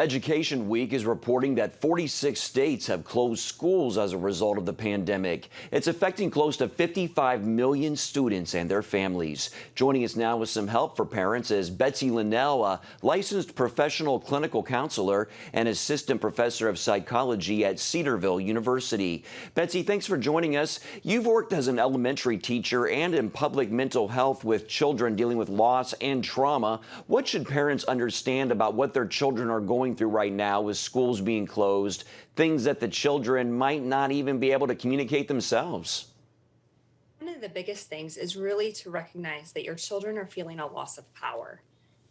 Education Week is reporting that 46 states have closed schools as a result of the pandemic. It's affecting close to 55 million students and their families. Joining us now with some help for parents is Betsy Linnell, a licensed professional clinical counselor and assistant professor of psychology at Cedarville University. Betsy, thanks for joining us. You've worked as an elementary teacher and in public mental health with children dealing with loss and trauma. What should parents understand about what their children are going through right now with schools being closed, things that the children might not even be able to communicate themselves? One of the biggest things is really to recognize that your children are feeling a loss of power.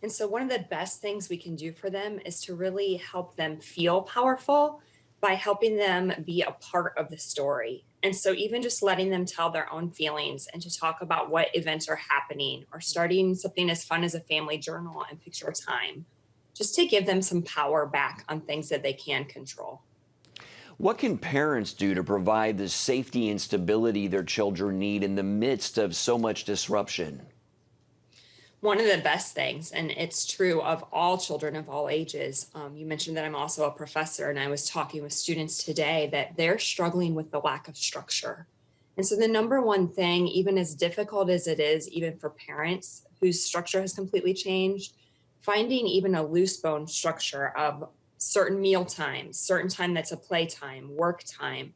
And so, one of the best things we can do for them is to really help them feel powerful by helping them be a part of the story. And so, even just letting them tell their own feelings and to talk about what events are happening, or starting something as fun as a family journal and picture a time, just to give them some power back on things that they can control. What can parents do to provide the safety and stability their children need in the midst of so much disruption? One of the best things, and it's true of all children of all ages, you mentioned that I'm also a professor, and I was talking with students today that they're struggling with the lack of structure. And so, the number one thing, even as difficult as it is, even for parents whose structure has completely changed, finding even a loose bone structure of certain meal times, certain time that's a play time, work time,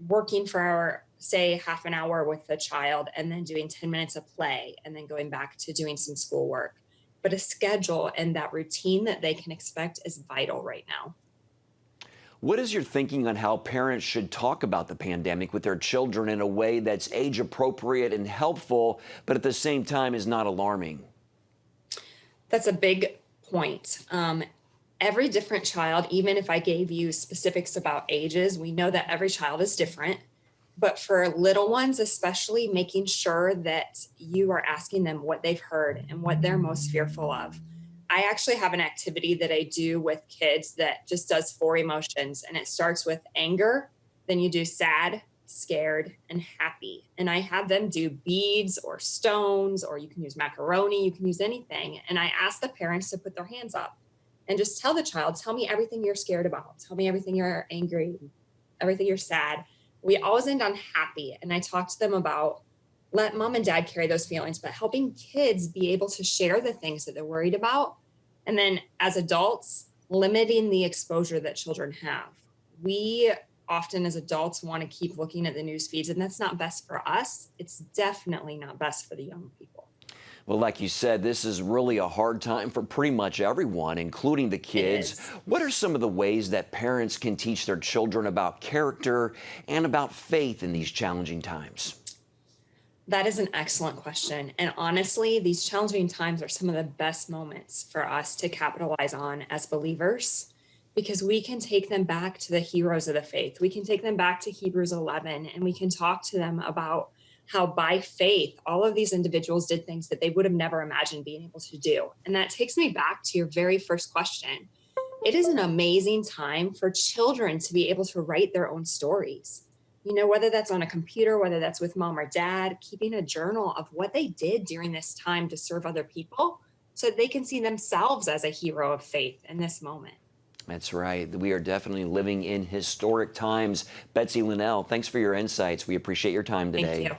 working for, say, half an hour with the child, and then doing 10 minutes of play, and then going back to doing some schoolwork. But a schedule and that routine that they can expect is vital right now. What is your thinking on how parents should talk about the pandemic with their children in a way that's age appropriate and helpful, but at the same time is not alarming? That's a big point. Every different child, even if I gave you specifics about ages, we know that every child is different. But for little ones, especially, making sure that you are asking them what they've heard and what they're most fearful of. I actually have an activity that I do with kids that just does four emotions, and it starts with anger, then you do sad, scared, and happy. And I have them do beads or stones, or you can use macaroni, you can use anything. And I ask the parents to put their hands up and just tell the child, tell me everything you're scared about. Tell me everything you're angry, everything you're sad. We always end on happy. And I talk to them about let mom and dad carry those feelings, but helping kids be able to share the things that they're worried about. And then as adults, limiting the exposure that children have. We often as adults want to keep looking at the news feeds, and that's not best for us. It's definitely not best for the young people. Well, like you said, this is really a hard time for pretty much everyone, including the kids. What are some of the ways that parents can teach their children about character and about faith in these challenging times? That is an excellent question. And honestly, these challenging times are some of the best moments for us to capitalize on as believers, because we can take them back to the heroes of the faith. We can take them back to Hebrews 11, and we can talk to them about how by faith, all of these individuals did things that they would have never imagined being able to do. And that takes me back to your very first question. It is an amazing time for children to be able to write their own stories. You know, whether that's on a computer, whether that's with mom or dad, keeping a journal of what they did during this time to serve other people so they can see themselves as a hero of faith in this moment. That's right. We are definitely living in historic times. Betsy Linnell, thanks for your insights. We appreciate your time Thank today. you.